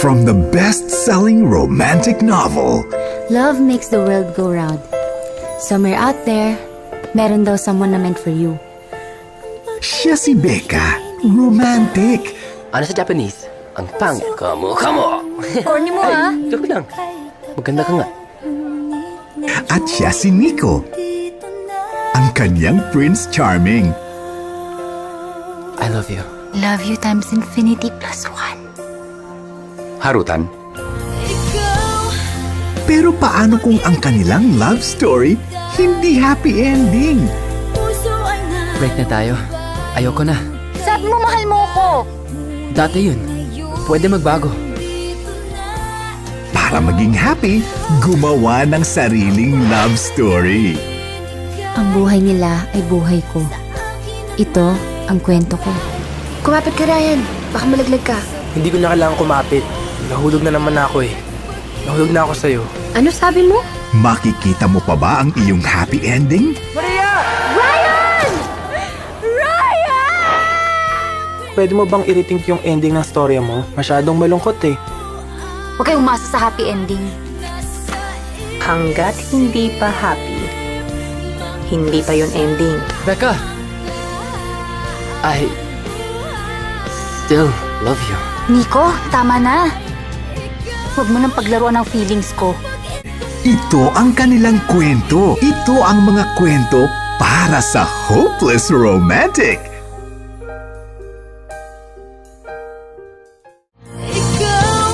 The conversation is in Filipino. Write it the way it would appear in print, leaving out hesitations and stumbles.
from the best-selling romantic novel. Love makes the world go round. Somewhere out there, meron daw someone na meant for you. Siya si Becca, romantic. Ano sa Japanese? Ang pangit ko mo. Corny mo, ha? Joke lang. Maganda ka nga. At siya si Nico, ang kanyang Prince Charming. I love you. Love you times infinity plus one. Harutan? Pero paano kung ang kanilang love story hindi happy ending? Break na tayo. Ayoko na. Sabi mo mahal mo ko. Dati yun. Pwede magbago. Para maging happy, gumawa ng sariling love story. Ang buhay nila ay buhay ko. Ito ang kwento ko. Kumapit ka, Ryan. Baka malaglag ka. Hindi ko na kailangan kumapit. Nahulog na naman ako eh. Nahulog na ako sa'yo. Ano sabi mo? Makikita mo pa ba ang iyong happy ending? Pwede mo bang i-rethink yung ending ng storya mo? Masyadong malungkot eh. Huwag kayong umasa sa happy ending. Hanggat hindi pa happy, hindi pa yun ending. Becca! I still love you. Nico, tama na. Huwag mo nang paglaruan ng feelings ko. Ito ang kanilang kwento. Ito ang mga kwento para sa hopeless romantic.